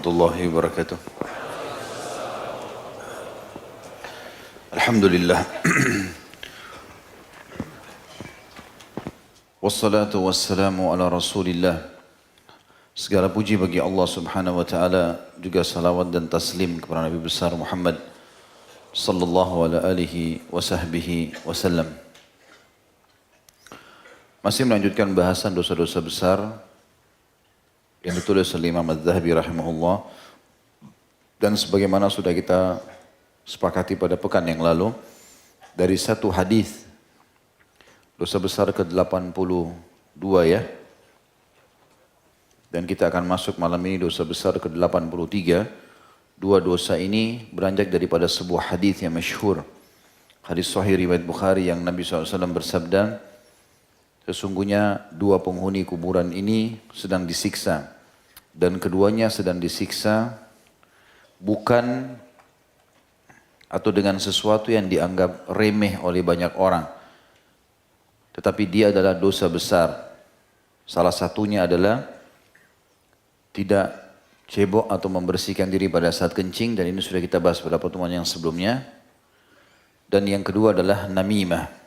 Warahmatullahi wabarakatuh. Alhamdulillah. Wassalatu wassalamu ala Rasulillah. Segala puji bagi Allah Subhanahu wa taala, juga salawat dan taslim kepada Nabi besar Muhammad sallallahu ala alihi wa sahbihi wasallam. Masih melanjutkan bahasan dosa-dosa besar yang ditulis oleh Imam Az-Zahabi rahimahullah, dan sebagaimana sudah kita sepakati pada pekan yang lalu, dari satu hadis dosa besar ke-82 ya, dan kita akan masuk malam ini dosa besar ke-83. Dua dosa ini beranjak daripada sebuah hadis yang masyhur, hadis sahih riwayat Bukhari, yang Nabi SAW bersabda, sesungguhnya dua penghuni kuburan ini sedang disiksa, dan keduanya sedang disiksa bukan atau dengan sesuatu yang dianggap remeh oleh banyak orang, tetapi dia adalah dosa besar. Salah satunya adalah tidak cebok atau membersihkan diri pada saat kencing, dan ini sudah kita bahas pada pertemuan yang sebelumnya. Dan yang kedua adalah namimah.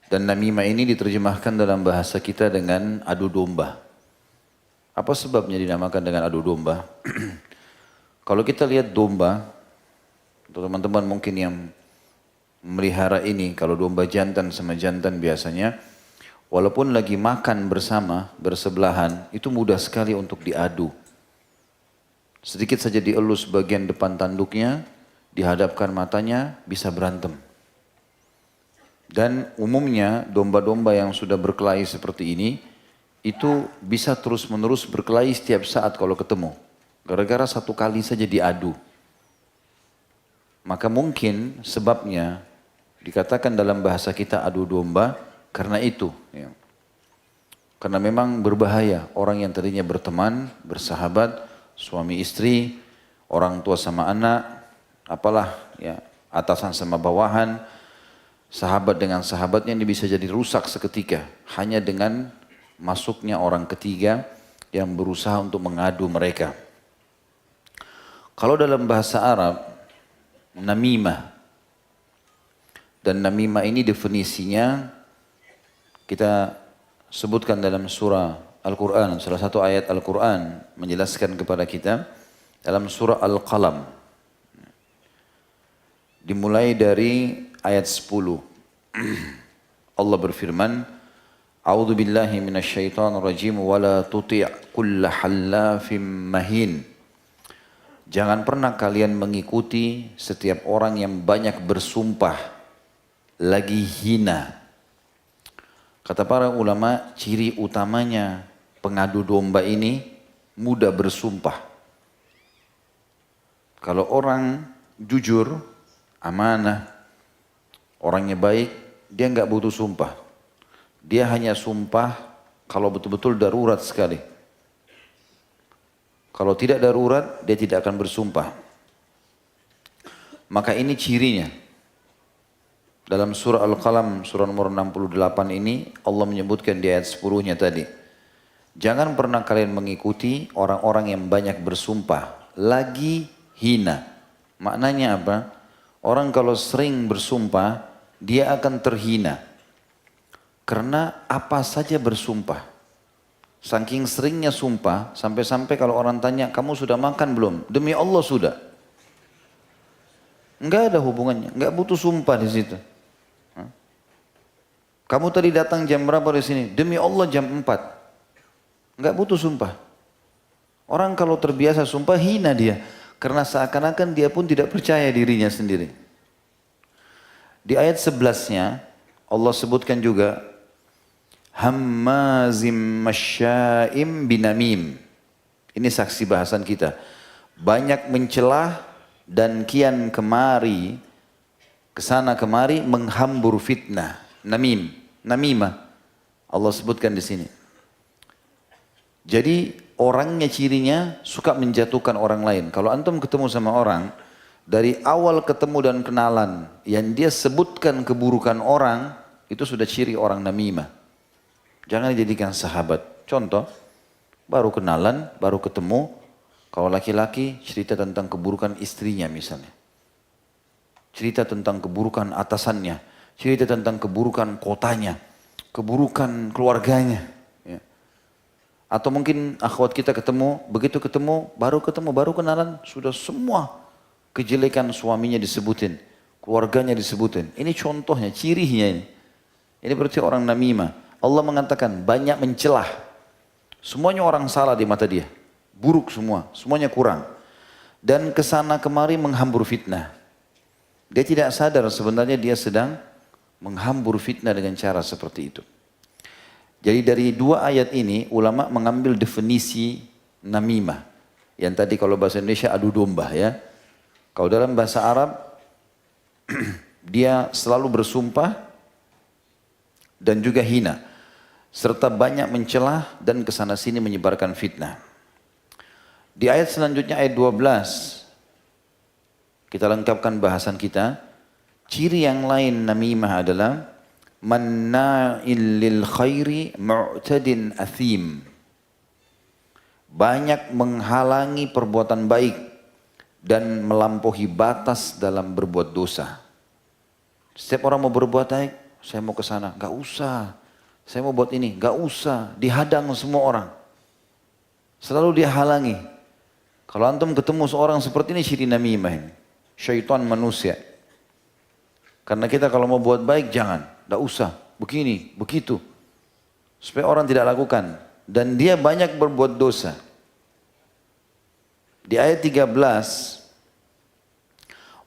Dan namimah ini diterjemahkan dalam bahasa kita dengan adu domba. Apa sebabnya dinamakan dengan adu domba? Kalau kita lihat domba, teman-teman mungkin yang melihara ini, kalau domba jantan sama jantan biasanya, walaupun lagi makan bersama, bersebelahan, itu mudah sekali untuk diadu. Sedikit saja dielus bagian depan tanduknya, dihadapkan matanya, bisa berantem. Dan umumnya domba-domba yang sudah berkelahi seperti ini, itu bisa terus-menerus berkelahi setiap saat kalau ketemu. Gara-gara satu kali saja diadu. Maka mungkin sebabnya dikatakan dalam bahasa kita adu domba karena itu. Ya. Karena memang berbahaya orang yang tadinya berteman, bersahabat, suami istri, orang tua sama anak, apalah ya, atasan sama bawahan, sahabat dengan sahabatnya, ini bisa jadi rusak seketika hanya dengan masuknya orang ketiga yang berusaha untuk mengadu mereka. Kalau dalam bahasa Arab, namimah, dan namimah ini definisinya kita sebutkan dalam surah Al-Quran, salah satu ayat Al-Quran menjelaskan kepada kita dalam surah Al-Qalam. Dimulai dari ayat 10. Allah berfirman, A'udzu billahi minasyaitonir rajim wa la tuti' kulla hallafim mahin. Jangan pernah kalian mengikuti setiap orang yang banyak bersumpah lagi hina. Kata para ulama, ciri utamanya pengadu domba ini mudah bersumpah. Kalau orang jujur, amanah, orangnya baik, dia enggak butuh sumpah. Dia hanya sumpah kalau betul-betul darurat sekali. Kalau tidak darurat, dia tidak akan bersumpah. Maka ini cirinya. Dalam surah Al-Qalam, surah nomor 68 ini, Allah menyebutkan di ayat 10-nya tadi. Jangan pernah kalian mengikuti orang-orang yang banyak bersumpah, lagi hina. Maknanya apa? Orang kalau sering bersumpah, dia akan terhina. Karena apa saja bersumpah. Saking seringnya sumpah, sampai-sampai kalau orang tanya, kamu sudah makan belum? Demi Allah sudah. Enggak ada hubungannya, enggak butuh sumpah di situ. Kamu tadi datang jam berapa di sini? Demi Allah jam 4. Enggak butuh sumpah. Orang kalau terbiasa sumpah, hina dia. Karena seakan-akan dia pun tidak percaya dirinya sendiri. Di ayat 11-nya, Allah sebutkan juga, hammazim masya'im binamim. Ini saksi bahasan kita. Banyak mencelah dan kian kemari, kesana kemari menghambur fitnah. Namimah. Allah sebutkan di sini. Jadi orangnya cirinya suka menjatuhkan orang lain. Kalau antum ketemu sama orang, dari awal ketemu dan kenalan, yang dia sebutkan keburukan orang, itu sudah ciri orang namimah. Jangan dijadikan sahabat. Contoh, baru kenalan, baru ketemu, Kalau laki-laki cerita tentang keburukan istrinya misalnya. Cerita tentang keburukan atasannya. Cerita tentang keburukan kotanya. Keburukan keluarganya. Ya. Atau mungkin akhwat kita ketemu, begitu ketemu, baru kenalan, sudah semua kejelekan suaminya disebutin. Keluarganya disebutin. Ini contohnya, cirinya ini. Ini berarti orang namimah. Allah mengatakan banyak mencelah. Semuanya orang salah di mata dia. Buruk semua, semuanya kurang. Dan kesana kemari menghambur fitnah. Dia tidak sadar sebenarnya dia sedang menghambur fitnah dengan cara seperti itu. Jadi dari dua ayat ini ulama mengambil definisi namimah. Yang tadi kalau bahasa Indonesia adu domba ya. Kalau dalam bahasa Arab dia selalu bersumpah dan juga hina. Serta banyak mencelah dan kesana sini menyebarkan fitnah. Di ayat selanjutnya ayat 12 kita lengkapkan bahasan kita. Ciri yang lain namimah adalah manna'il lil khairi mu'tadin athim. Banyak menghalangi perbuatan baik dan melampaui batas dalam berbuat dosa. Setiap orang mau berbuat baik, saya mau ke sana, enggak usah. Saya mau buat ini, enggak usah. Dihadang semua orang. Selalu dia halangi. Kalau antum ketemu seorang seperti ini ciri namimah ini. Syaitan manusia. Karena kita kalau mau buat baik jangan, tidak usah, begini, begitu. Supaya orang tidak lakukan. Dan dia banyak berbuat dosa. Di ayat 13,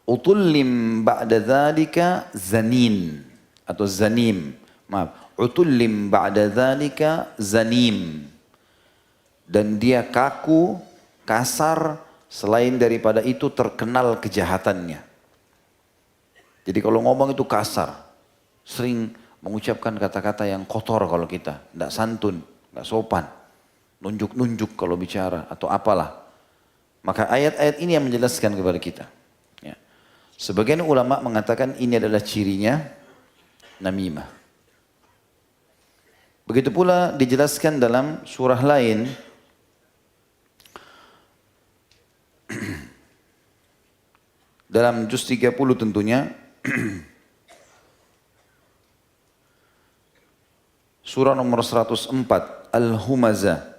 Utullim ba'da dhalika zanin. Atau zanim. Maaf. Utullim ba'da dhalika zanim. Dan dia kaku, kasar, selain daripada itu terkenal kejahatannya. Jadi kalau ngomong itu kasar, sering mengucapkan kata-kata yang kotor kalau kita, tidak santun, tidak sopan, nunjuk-nunjuk kalau bicara atau apalah. Maka ayat-ayat ini yang menjelaskan kepada kita. Ya. Sebagian ulama mengatakan ini adalah cirinya namimah. Begitu pula dijelaskan dalam surah lain, dalam juz 30 tentunya, surah nomor 104, Al-Humazah.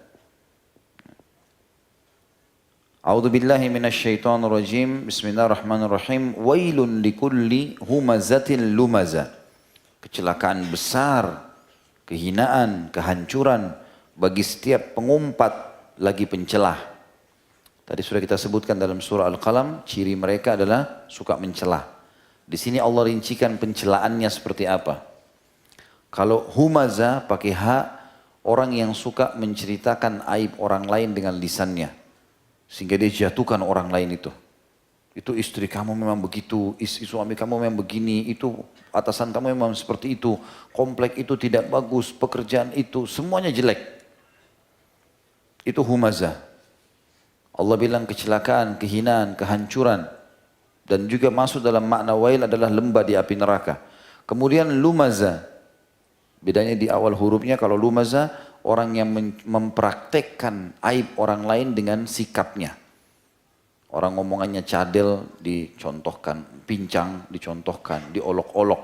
A'udzu billahi minasyaitonir rajim. Bismillahirrahmanirrahim. Wailun likulli humazatin lumazah. Kecelakaan besar, kehinaan, kehancuran bagi setiap pengumpat lagi pencelah. Tadi sudah kita sebutkan dalam surah Al-Qalam, ciri mereka adalah suka mencelah. Di sini Allah rincikan pencelaannya seperti apa. Kalau humaza pakai ha, orang yang suka menceritakan aib orang lain dengan lisannya. Sehingga dia jatuhkan orang lain itu. Itu istri kamu memang begitu, suami kamu memang begini, itu atasan kamu memang seperti itu, komplek itu tidak bagus, pekerjaan itu, semuanya jelek. Itu humaza. Allah bilang kecelakaan, kehinaan, kehancuran. Dan juga masuk dalam makna wail adalah lembah di api neraka. Kemudian lumaza. Bedanya di awal hurufnya, kalau lumaza orang yang mempraktekkan aib orang lain dengan sikapnya. Orang ngomongannya cadel dicontohkan, pincang dicontohkan, diolok-olok.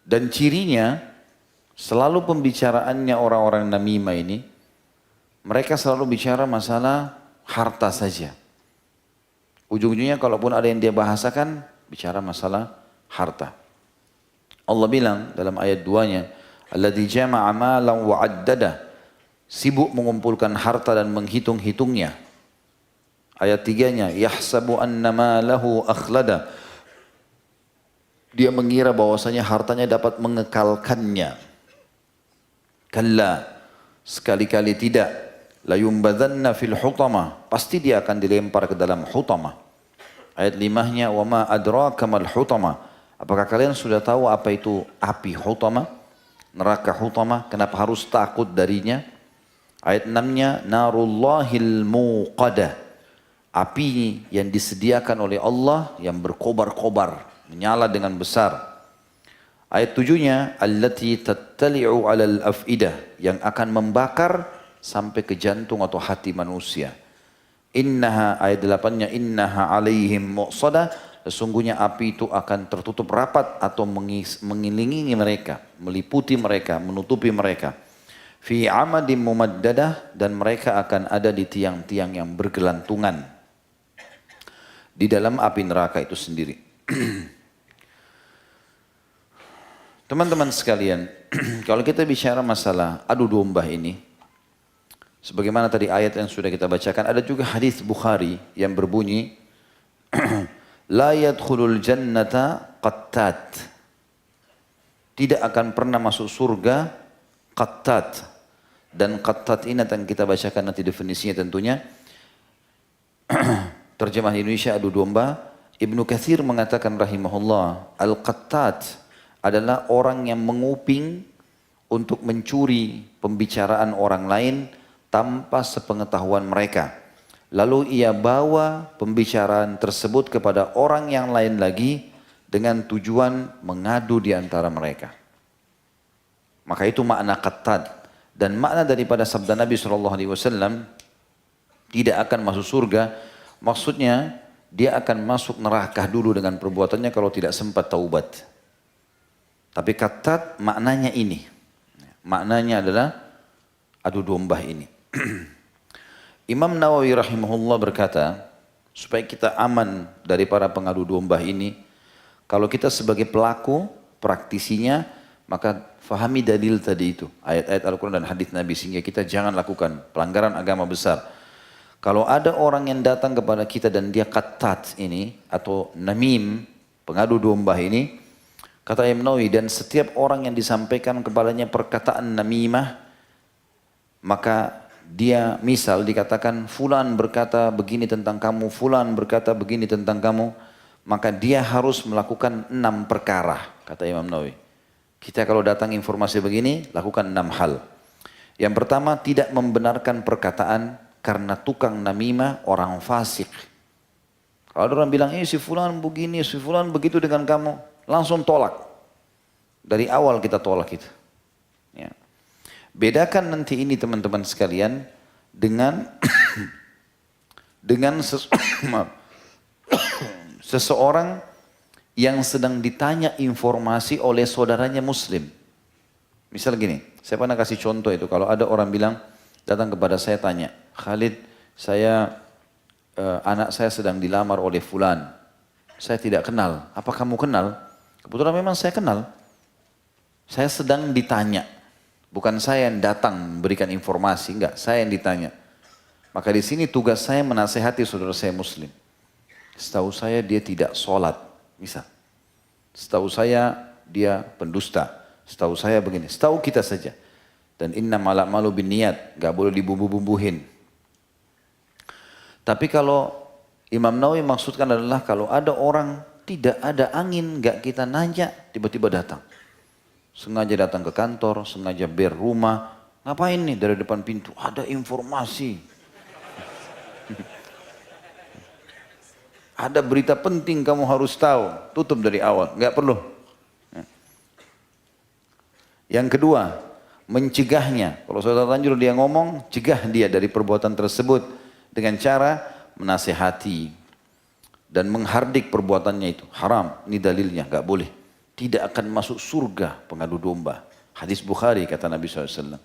Dan cirinya selalu pembicaraannya orang-orang namimah ini, mereka selalu bicara masalah harta saja. Ujung-ujungnya kalaupun ada yang dia bahasakan, bicara masalah harta. Allah bilang dalam ayat 2-nya, alladzi jama'a malan wa 'addada, sibuk mengumpulkan harta dan menghitung-hitungnya. Ayat 3-nya, yahsabu anna malahu akhlada, dia mengira bahwasanya hartanya dapat mengekalkannya. Kalla, sekali-kali tidak. La yumbadzanna fil hutama, pasti dia akan dilempar ke dalam hutama. Ayat 5-nya, wa ma adraka mal hutama, apakah kalian sudah tahu apa itu api hutama? Neraka hutama, kenapa harus takut darinya? Ayat 6-nya, narullahil muqadah, api yang disediakan oleh Allah yang berkobar-kobar, menyala dengan besar. Ayat 7-nya, allati tattali'u 'alal af'idah, yang akan membakar sampai ke jantung atau hati manusia. Innaha, ayat 8-nya, innaha alaihim muqsadah, sesungguhnya api itu akan tertutup rapat atau mengelilingi mereka, meliputi mereka, menutupi mereka. Fi amadim mumaddadah, dan mereka akan ada di tiang-tiang yang bergelantungan di dalam api neraka itu sendiri. Teman-teman sekalian, kalau kita bicara masalah adu domba ini, sebagaimana tadi ayat yang sudah kita bacakan, ada juga hadis Bukhari yang berbunyi, la yadkhulul jannata qattat, tidak akan pernah masuk surga qattat. Dan qattat ini yang kita bacakan nanti definisinya tentunya. Terjemah Indonesia adu domba. Ibnu Katsir mengatakan rahimahullah, al-qattat adalah orang yang menguping untuk mencuri pembicaraan orang lain tanpa sepengetahuan mereka. Lalu ia bawa pembicaraan tersebut kepada orang yang lain lagi dengan tujuan mengadu di antara mereka. Maka itu makna qattat. Dan makna daripada sabda Nabi SAW, tidak akan masuk surga, maksudnya dia akan masuk neraka dulu dengan perbuatannya kalau tidak sempat taubat. Tapi qattat maknanya ini. Maknanya adalah adu domba ini. Imam Nawawi rahimahullah berkata, supaya kita aman dari para pengadu domba ini, kalau kita sebagai pelaku, praktisinya, maka fahami dalil tadi itu, ayat-ayat Al-Quran dan hadis Nabi, sehingga kita jangan lakukan pelanggaran agama besar. Kalau ada orang yang datang kepada kita dan dia qattat ini, atau namim, pengadu domba ini, kata Imam Nawawi, dan setiap orang yang disampaikan kepadanya perkataan namimah, maka dia misal dikatakan fulan berkata begini tentang kamu, fulan berkata begini tentang kamu, maka dia harus melakukan 6 perkara, kata Imam Nawawi. Kita kalau datang informasi begini, lakukan 6 hal. Yang pertama, tidak membenarkan perkataan karena tukang namimah orang fasik. Kalau ada orang bilang, si fulan begini, si fulan begitu dengan kamu, langsung tolak. Dari awal kita tolak itu. Ya. Bedakan nanti ini teman-teman sekalian dengan seseorang yang sedang ditanya informasi oleh saudaranya muslim. Misal gini, saya pernah kasih contoh itu, kalau ada orang bilang, datang kepada saya tanya, Khalid, anak saya sedang dilamar oleh fulan. Saya tidak kenal, apa kamu kenal? Kebetulan memang saya kenal. Saya sedang ditanya, bukan saya yang datang memberikan informasi, enggak, saya yang ditanya. Maka di sini tugas saya menasehati saudara saya muslim. Setahu saya dia tidak sholat, misal. Setahu saya dia pendusta. Setahu saya begini. Setahu kita saja. Dan innamal a'malu binniyat, enggak boleh dibumbu-bumbuhin. Tapi kalau Imam Nawawi maksudkan adalah kalau ada orang tidak ada angin, enggak kita nanya, tiba-tiba datang. Sengaja datang ke kantor, sengaja ber rumah. Ngapain nih dari depan pintu? Ada informasi. Ada berita penting kamu harus tahu. Tutup dari awal, nggak perlu. Yang kedua, mencegahnya. Kalau saudara lanjut dia ngomong, cegah dia dari perbuatan tersebut dengan cara menasehati dan menghardik perbuatannya itu. Haram, ini dalilnya, nggak boleh. Tidak akan masuk surga pengadu domba. Hadis Bukhari kata Nabi SAW.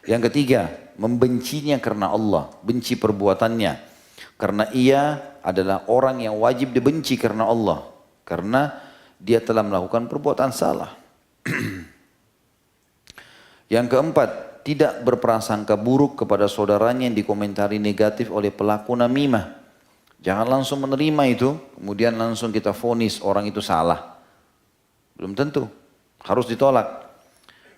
Yang ketiga, membencinya karena Allah, benci perbuatannya. Karena ia adalah orang yang wajib dibenci karena Allah. Karena dia telah melakukan perbuatan salah. Yang keempat, tidak berprasangka buruk kepada saudaranya yang dikomentari negatif oleh pelaku namimah. Jangan langsung menerima itu, kemudian langsung kita vonis orang itu salah. Belum tentu, harus ditolak.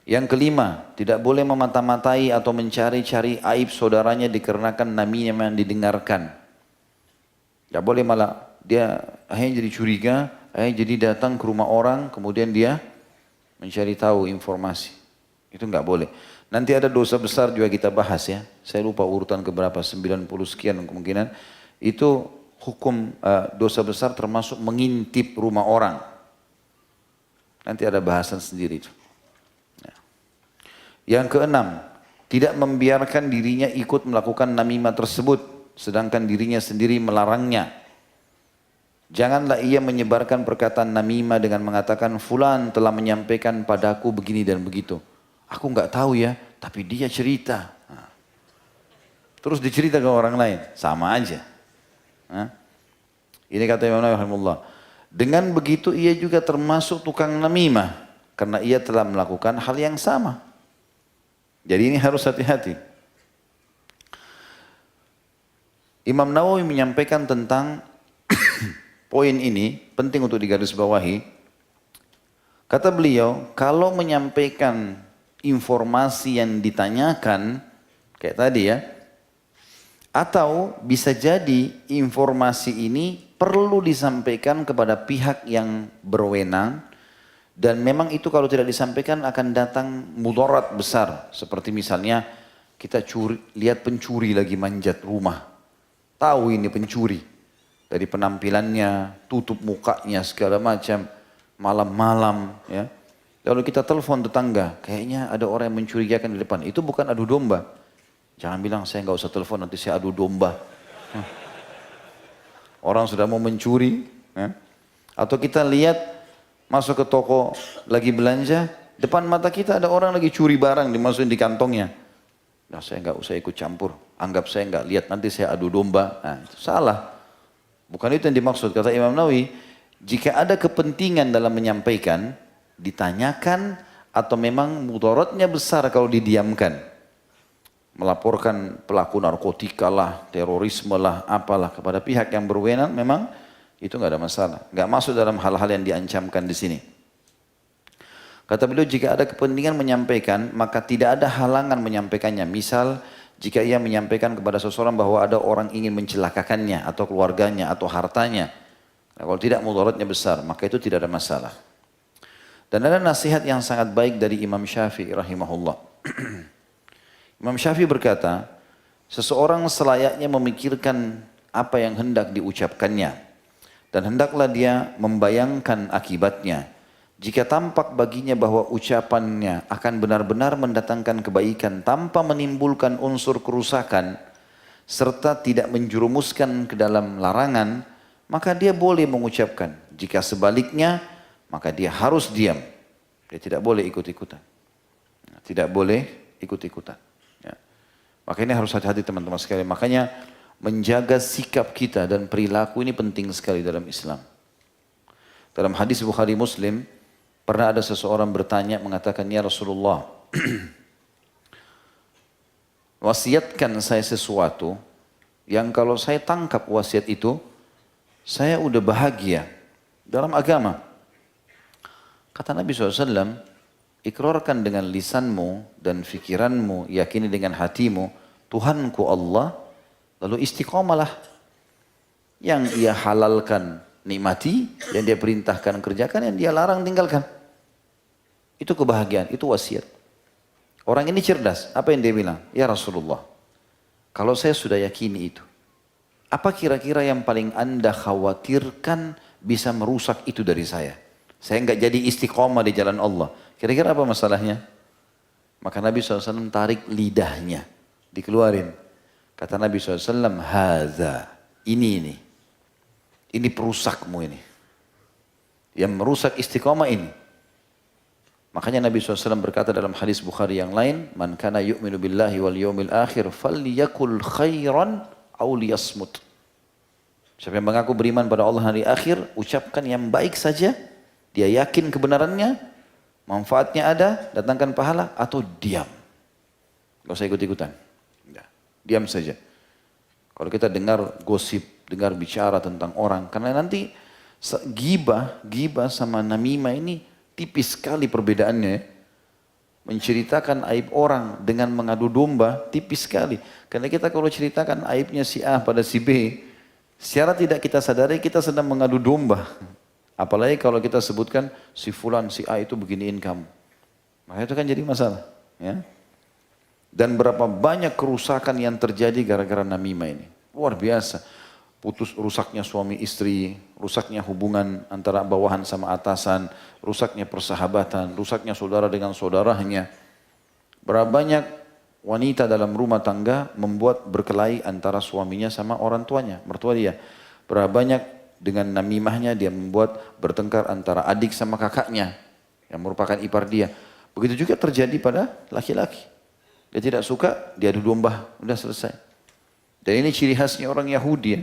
Yang kelima, tidak boleh memata-matai atau mencari-cari aib saudaranya dikarenakan namimah yang didengarkan. Tidak boleh malah dia akhirnya jadi curiga, akhirnya jadi datang ke rumah orang, kemudian dia mencari tahu informasi. Itu nggak boleh. Nanti ada dosa besar juga kita bahas ya. Saya lupa urutan keberapa, 90 sekian kemungkinan. Itu hukum dosa besar termasuk mengintip rumah orang. Nanti ada bahasan sendiri itu. Ya. Yang keenam, tidak membiarkan dirinya ikut melakukan namimah tersebut, sedangkan dirinya sendiri melarangnya. Janganlah ia menyebarkan perkataan namimah dengan mengatakan fulan telah menyampaikan padaku begini dan begitu. Aku nggak tahu ya, tapi dia cerita. Nah, terus dicerita ke orang lain, sama aja. Nah, ini kata Imam Nawawi rahimahullah. Dengan begitu ia juga termasuk tukang namimah karena ia telah melakukan hal yang sama. Jadi ini harus hati-hati. Imam Nawawi menyampaikan tentang poin ini, penting untuk digarisbawahi. Kata beliau, kalau menyampaikan informasi yang ditanyakan, kayak tadi ya, atau bisa jadi informasi ini perlu disampaikan kepada pihak yang berwenang, dan memang itu kalau tidak disampaikan akan datang mudarat besar. Seperti misalnya kita lihat pencuri lagi manjat rumah. Tahu ini pencuri. Dari penampilannya, tutup mukanya segala macam. Malam-malam ya. Lalu kita telepon tetangga. Kayaknya ada orang yang mencurigakan di depan. Itu bukan adu domba. Jangan bilang saya nggak usah telepon nanti saya adu domba. Orang sudah mau mencuri. Ya. Atau kita lihat masuk ke toko lagi belanja. Depan mata kita ada orang lagi curi barang dimasukin di kantongnya. Nah, saya nggak usah ikut campur, anggap saya nggak lihat, nanti saya adu domba. Nah, itu salah. Bukan itu yang dimaksud. Kata Imam Nawawi, jika ada kepentingan dalam menyampaikan, ditanyakan atau memang mudaratnya besar kalau didiamkan. Melaporkan pelaku narkotika lah, terorisme lah, apalah kepada pihak yang berwenang, memang itu nggak ada masalah. Nggak masuk dalam hal-hal yang diancamkan di sini. Kata beliau, jika ada kepentingan menyampaikan, maka tidak ada halangan menyampaikannya. Misal, jika ia menyampaikan kepada seseorang bahwa ada orang ingin mencelakakannya, atau keluarganya, atau hartanya. Nah, kalau tidak mudaratnya besar, maka itu tidak ada masalah. Dan ada nasihat yang sangat baik dari Imam Syafi'i rahimahullah. Imam Syafi'i berkata, seseorang selayaknya memikirkan apa yang hendak diucapkannya. Dan hendaklah dia membayangkan akibatnya. Jika tampak baginya bahwa ucapannya akan benar-benar mendatangkan kebaikan tanpa menimbulkan unsur kerusakan, serta tidak menjerumuskan ke dalam larangan, maka dia boleh mengucapkan. Jika sebaliknya, maka dia harus diam. Dia tidak boleh ikut-ikutan. Tidak boleh ikut-ikutan. Ya. Maka ini harus hati-hati teman-teman sekalian. Makanya menjaga sikap kita dan perilaku ini penting sekali dalam Islam. Dalam hadis Bukhari Muslim, pernah ada seseorang bertanya mengatakan, ya Rasulullah, wasiatkan saya sesuatu yang kalau saya tangkap wasiat itu, saya udah bahagia dalam agama. Kata Nabi SAW, ikrarkan dengan lisanmu dan fikiranmu, yakini dengan hatimu, Tuhanku Allah, lalu istiqomalah. Yang ia halalkan, nikmati, yang dia perintahkan kerjakan, yang dia larang tinggalkan. Itu kebahagiaan, itu wasiat. Orang ini cerdas, apa yang dia bilang? Ya Rasulullah, kalau saya sudah yakini itu, apa kira-kira yang paling Anda khawatirkan bisa merusak itu dari saya? Saya enggak jadi istiqomah di jalan Allah. Kira-kira apa masalahnya? Maka Nabi SAW tarik lidahnya, dikeluarin. Kata Nabi SAW, haza, ini. Ini perusakmu ini. Yang merusak istiqamah ini. Makanya Nabi SAW berkata dalam hadis Bukhari yang lain, man kana yu'minu billahi wal yawmil akhir falyakul khairan aw liyasmut. Siapa yang mengaku beriman pada Allah hari akhir, ucapkan yang baik saja, dia yakin kebenarannya, manfaatnya ada, datangkan pahala, atau diam. Gak usah ikut-ikutan. Diam saja. Kalau kita dengar gosip, dengar bicara tentang orang, karena nanti gibah sama namimah ini tipis sekali perbedaannya. Menceritakan aib orang dengan mengadu domba tipis sekali. Karena kita kalau ceritakan aibnya si A pada si B, secara tidak kita sadari kita sedang mengadu domba. Apalagi kalau kita sebutkan si fulan, si A itu beginiin kamu. Maka itu kan jadi masalah. Ya. Dan berapa banyak kerusakan yang terjadi gara-gara namimah ini. Luar biasa. Putus rusaknya suami istri, rusaknya hubungan antara bawahan sama atasan, rusaknya persahabatan, rusaknya saudara dengan saudaranya. Berapa banyak wanita dalam rumah tangga membuat berkelahi antara suaminya sama orang tuanya, mertua dia. Berapa banyak dengan namimahnya dia membuat bertengkar antara adik sama kakaknya yang merupakan ipar dia. Begitu juga terjadi pada laki-laki. Dia tidak suka, dia adu domba, udah selesai. Dan ini ciri khasnya orang Yahudi ya.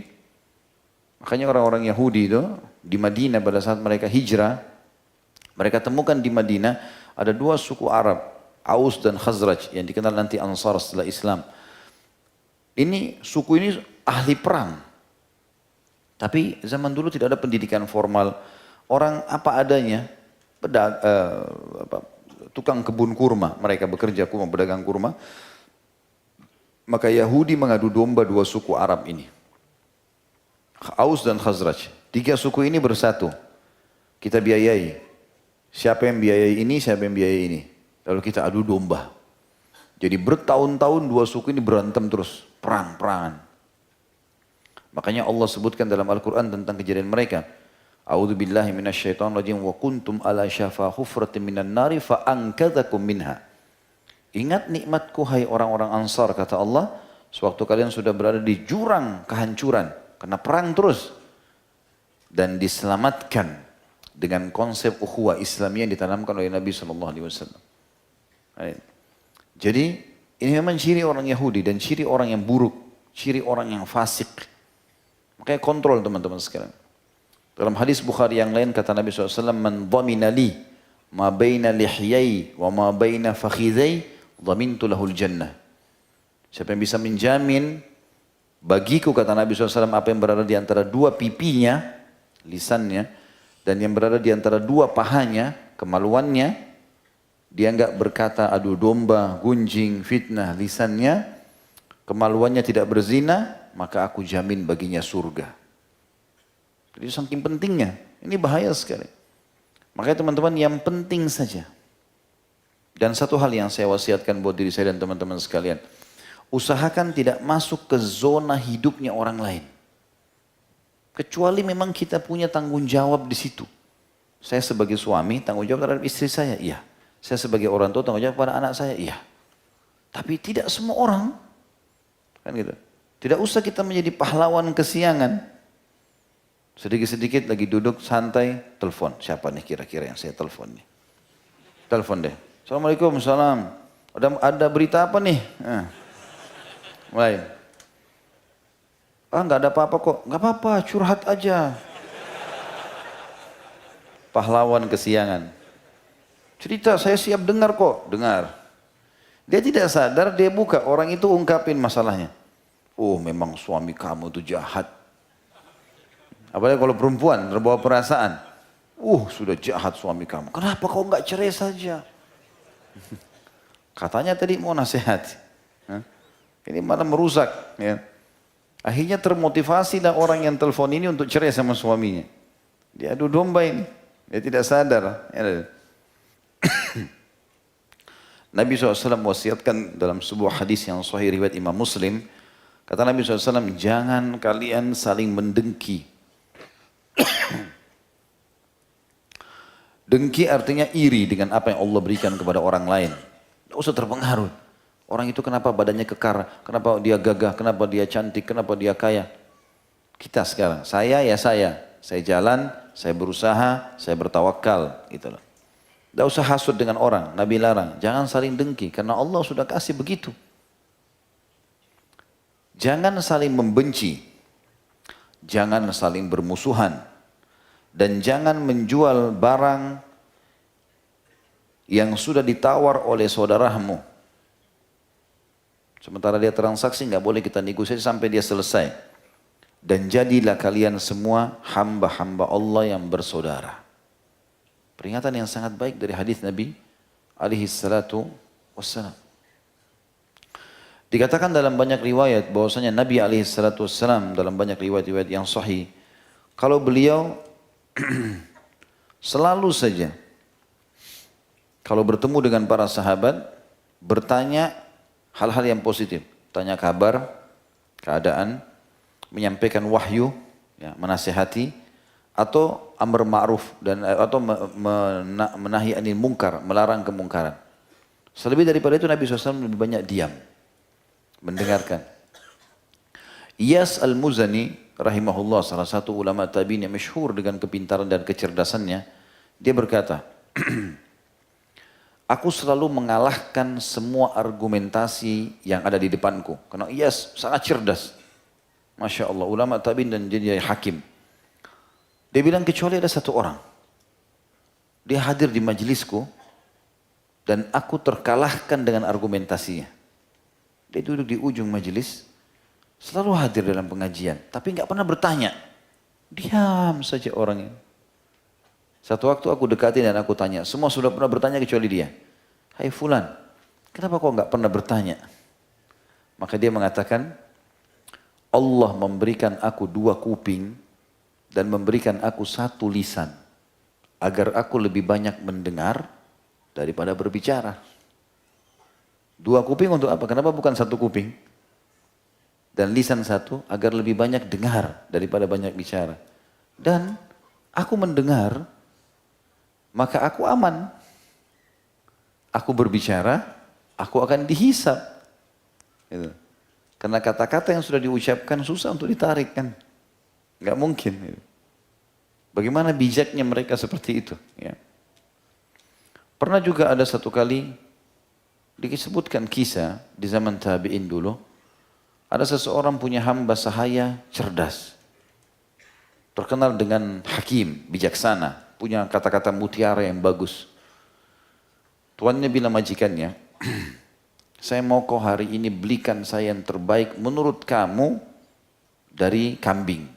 Makanya orang-orang Yahudi itu di Madinah pada saat mereka hijrah, mereka temukan di Madinah ada dua suku Arab, Aus dan Khazraj yang dikenal nanti Ansar setelah Islam. Ini suku ini ahli perang. Tapi zaman dulu tidak ada pendidikan formal. Orang apa adanya, tukang kebun kurma, mereka bekerja kurma, pedagang kurma. Maka Yahudi mengadu domba dua suku Arab ini. Aus dan Khazraj. Tiga suku ini bersatu. Kita biayai. Siapa yang biayai ini, siapa yang biayai ini. Lalu kita adu domba. Jadi bertahun-tahun dua suku ini berantem terus. Perang-perangan. Makanya Allah sebutkan dalam Al-Quran tentang kejadian mereka. A'udzu billahi minasyaitonir rajim wa kuntum ala syafa hufratin minan nari fa ankadzakum minha. Ingat nikmatku hai orang-orang Ansar kata Allah, sewaktu kalian sudah berada di jurang kehancuran karena perang terus dan diselamatkan dengan konsep ukhuwah Islamiyah yang ditanamkan oleh Nabi sallallahu alaihi wasallam. Jadi ini memang ciri orang Yahudi dan ciri orang yang buruk, ciri orang yang fasik. Makanya kontrol teman-teman sekalian. Dalam hadis Bukhari yang lain kata Nabi SAW, Man dhamina li ma baina lihyai wa ma baina fakhidhai dhamintu lahul jannah. Siapa yang bisa menjamin bagiku kata Nabi SAW apa yang berada di antara dua pipinya, lisannya, dan yang berada di antara dua pahanya, kemaluannya, dia enggak berkata adu domba, gunjing, fitnah, lisannya, kemaluannya tidak berzina, maka aku jamin baginya surga. Jadi saking pentingnya, ini bahaya sekali. Makanya teman-teman yang penting saja. Dan satu hal yang saya wasiatkan buat diri saya dan teman-teman sekalian. Usahakan tidak masuk ke zona hidupnya orang lain. Kecuali memang kita punya tanggung jawab di situ. Saya sebagai suami tanggung jawab terhadap istri saya, iya. Saya sebagai orang tua tanggung jawab pada anak saya, iya. Tapi tidak semua orang. Kan gitu. Tidak usah kita menjadi pahlawan kesiangan. Sedikit-sedikit lagi duduk santai, telepon. Siapa nih kira-kira yang saya telepon nih? Telepon deh. Assalamualaikum, salam. Ada berita apa nih? Mulai. Enggak ada apa-apa kok. Enggak apa-apa, curhat aja. Pahlawan kesiangan. Cerita, saya siap dengar kok. Dengar. Dia tidak sadar, dia buka. Orang itu ungkapin masalahnya. Oh memang suami kamu itu jahat. Apalagi kalau perempuan terbawa perasaan. Sudah jahat suami kamu. Kenapa kau enggak cerai saja? Katanya tadi mau nasihat. Ini malah merusak. Ya. Akhirnya termotivasi dan orang yang telepon ini untuk cerai sama suaminya. Dia adu domba ini. Dia tidak sadar. Ya. Nabi SAW wasiatkan dalam sebuah hadis yang sahih riwayat Imam Muslim. Kata Nabi SAW, jangan kalian saling mendengki. Dengki artinya iri dengan apa yang Allah berikan kepada orang lain. Tidak usah terpengaruh. Orang itu kenapa badannya kekar, kenapa dia gagah, kenapa dia cantik, kenapa dia kaya. Kita sekarang, saya ya saya jalan, saya berusaha, saya bertawakal. Itulah. Tidak usah hasud dengan orang, Nabi larang. Jangan saling dengki, karena Allah sudah kasih begitu. Jangan saling membenci, jangan saling bermusuhan, dan jangan menjual barang yang sudah ditawar oleh saudaramu. Sementara dia transaksi nggak boleh kita negosiasi sampai dia selesai. Dan jadilah kalian semua hamba-hamba Allah yang bersaudara. Peringatan yang sangat baik dari hadis Nabi alaihi salatu wassalam. Dikatakan dalam banyak riwayat bahwasanya Nabi alaihissalam dalam banyak riwayat-riwayat yang sahih, kalau beliau selalu saja kalau bertemu dengan para sahabat bertanya hal-hal yang positif, tanya kabar, keadaan, menyampaikan wahyu, ya, menasihati, atau amar ma'ruf dan atau menahi anil munkar, melarang kemungkaran. Selebih daripada itu Nabi SAW lebih banyak diam. mendengarkan. Iyas al-Muzani rahimahullah, salah satu ulama tabi'in yang masyhur dengan kepintaran dan kecerdasannya, dia berkata, aku selalu mengalahkan semua argumentasi yang ada di depanku. Karena Iyas sangat cerdas. Masya Allah, ulama tabi'in dan jadi hakim. Dia bilang kecuali ada satu orang. Dia hadir di majelisku dan aku terkalahkan dengan argumentasinya. Dia duduk di ujung majelis, selalu hadir dalam pengajian, tapi nggak pernah bertanya. Diam saja orangnya. Satu waktu aku dekati dan aku tanya, semua sudah pernah bertanya kecuali dia. Hai fulan, kenapa kau nggak pernah bertanya? Maka dia mengatakan, Allah memberikan aku 2 kuping dan memberikan aku 1 lisan, agar aku lebih banyak mendengar daripada berbicara. 2 kuping untuk apa? Kenapa bukan 1 kuping? Dan lisan 1 agar lebih banyak dengar daripada banyak bicara. Dan aku mendengar, maka aku aman. Aku berbicara, aku akan dihisap. Gitu. Karena kata-kata yang sudah diucapkan susah untuk ditarik kan. Nggak mungkin. Gitu. Bagaimana bijaknya mereka seperti itu. Ya. Pernah juga ada satu kali disebutkan kisah di zaman tabi'in dulu. Ada seseorang punya hamba sahaya cerdas. Terkenal dengan hakim, bijaksana. Punya kata-kata mutiara yang bagus. Tuannya bilang majikannya, saya mau kau hari ini belikan saya yang terbaik menurut kamu dari kambing.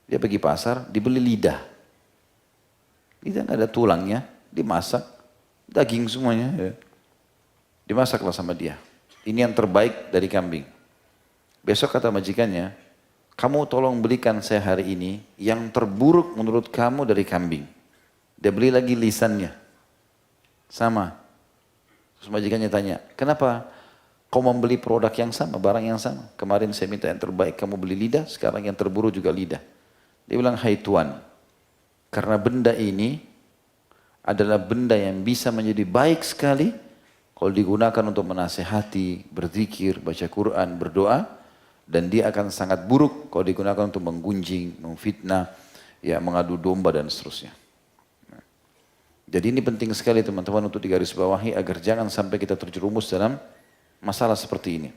Dia pergi pasar, dibeli lidah. Lidah nggak ada tulangnya, dimasak, daging semuanya. Ya. Dimasaklah sama dia. Ini yang terbaik dari kambing. Besok kata majikannya, kamu tolong belikan saya hari ini yang terburuk menurut kamu dari kambing. Dia beli lagi lisannya. Sama. Terus majikannya tanya, kenapa kau membeli produk yang sama, barang yang sama? Kemarin saya minta yang terbaik, kamu beli lidah, sekarang yang terburuk juga lidah. Dia bilang, hai tuan, karena benda ini adalah benda yang bisa menjadi baik sekali kalau digunakan untuk menasehati, berzikir, baca Quran, berdoa, dan dia akan sangat buruk kalau digunakan untuk menggunjing, memfitnah, ya, mengadu domba dan seterusnya. Jadi ini penting sekali teman-teman untuk digarisbawahi agar jangan sampai kita terjerumus dalam masalah seperti ini.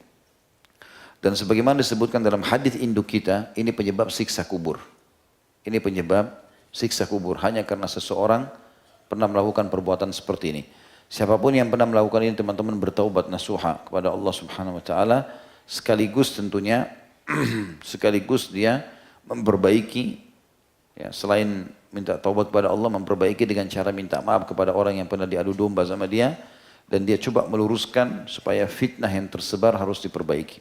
Dan sebagaimana disebutkan dalam hadis induk kita, ini penyebab siksa kubur. Ini penyebab siksa kubur hanya karena seseorang pernah melakukan perbuatan seperti ini. Siapapun yang pernah melakukan ini teman-teman bertaubat nasuha kepada Allah Subhanahu wa taala, sekaligus tentunya sekaligus dia memperbaiki, ya, selain minta taubat kepada Allah, memperbaiki dengan cara minta maaf kepada orang yang pernah diadu domba sama dia, dan dia coba meluruskan supaya fitnah yang tersebar harus diperbaiki.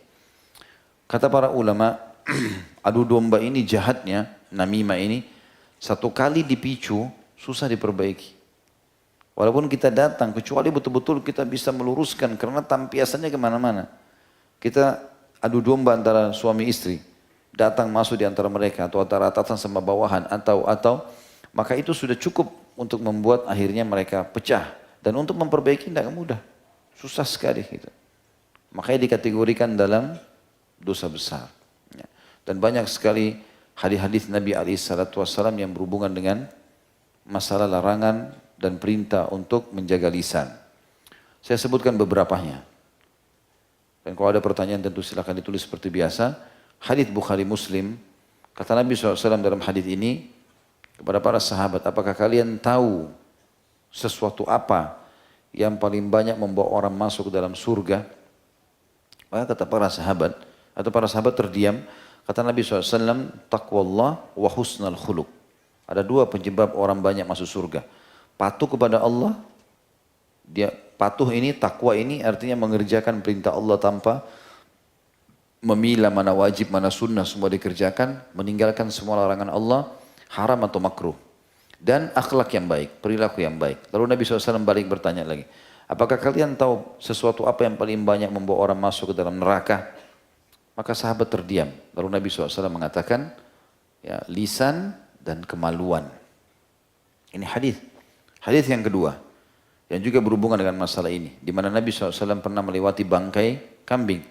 Kata para ulama, adu domba ini jahatnya, namimah ini, satu kali dipicu susah diperbaiki. Walaupun kita datang, kecuali betul-betul kita bisa meluruskan karena tampiasannya kemana-mana. Kita adu domba antara suami istri, datang masuk di antara mereka atau antara atasan sama bawahan atau maka itu sudah cukup untuk membuat akhirnya mereka pecah, dan untuk memperbaiki tidak mudah, susah sekali gitu. Makanya dikategorikan dalam dosa besar. Ya. Dan banyak sekali hadis-hadis Nabi SAW yang berhubungan dengan masalah larangan dan perintah untuk menjaga lisan. Saya sebutkan beberapanya. Dan kalau ada pertanyaan tentu silakan ditulis seperti biasa. Hadis Bukhari Muslim, kata Nabi SAW dalam hadis ini kepada para sahabat, apakah kalian tahu sesuatu apa yang paling banyak membawa orang masuk ke dalam surga? Maka kata para sahabat, atau para sahabat terdiam, kata Nabi SAW, taqwallah wa husnal khuluq. Ada 2 penyebab orang banyak masuk surga. Patuh kepada Allah, dia patuh ini, takwa ini artinya mengerjakan perintah Allah tanpa memilah mana wajib, mana sunnah, semua dikerjakan, meninggalkan semua larangan Allah, haram atau makruh. Dan akhlak yang baik, perilaku yang baik. Lalu Nabi SAW balik bertanya lagi, apakah kalian tahu sesuatu apa yang paling banyak membawa orang masuk ke dalam neraka? Maka sahabat terdiam. Lalu Nabi SAW mengatakan, ya, lisan dan kemaluan. Ini hadis. Hadis yang kedua, yang juga berhubungan dengan masalah ini, di mana Nabi SAW pernah melewati bangkai kambing.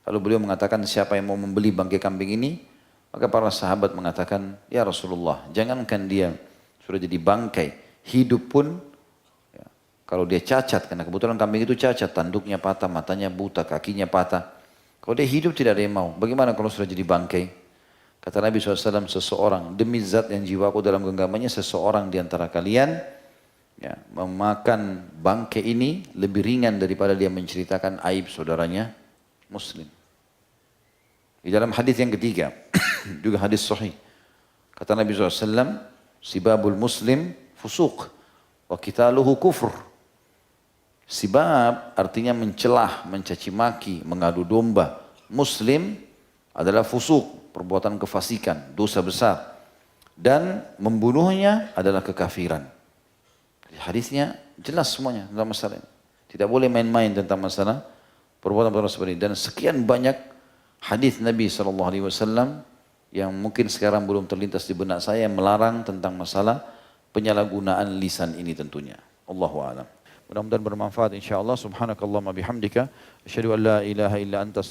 Lalu beliau mengatakan, siapa yang mau membeli bangkai kambing ini? Maka para sahabat mengatakan, ya Rasulullah, jangankan dia sudah jadi bangkai, hidup pun, ya, kalau dia cacat, karena kebetulan kambing itu cacat, tanduknya patah, matanya buta, kakinya patah. Kalau dia hidup tidak ada yang mau, bagaimana kalau sudah jadi bangkai? Kata Nabi SAW, seseorang, demi zat yang jiwaku dalam genggamannya, seseorang di antara kalian, ya, memakan bangkai ini lebih ringan daripada dia menceritakan aib saudaranya Muslim. Di dalam hadis yang ketiga, juga hadis sahih. Kata Nabi SAW, sibabul muslim fusuk, wa qitaluhu kufur. Sibab artinya mencelah, mencaci maki, mengadu domba. Muslim adalah fusuk, perbuatan kefasikan, dosa besar. Dan membunuhnya adalah kekafiran. Hadisnya jelas semuanya tentang masalah ini. Tidak boleh main-main tentang masalah perbuatan-perbuatan seperti ini. Dan sekian banyak hadis Nabi SAW yang mungkin sekarang belum terlintas di benak saya yang melarang tentang masalah penyalahgunaan lisan ini tentunya. Allahu a'lam. Mudah-mudahan bermanfaat insyaallah. Subhanakallahumma bihamdika asyhadu an la ilaha illa anta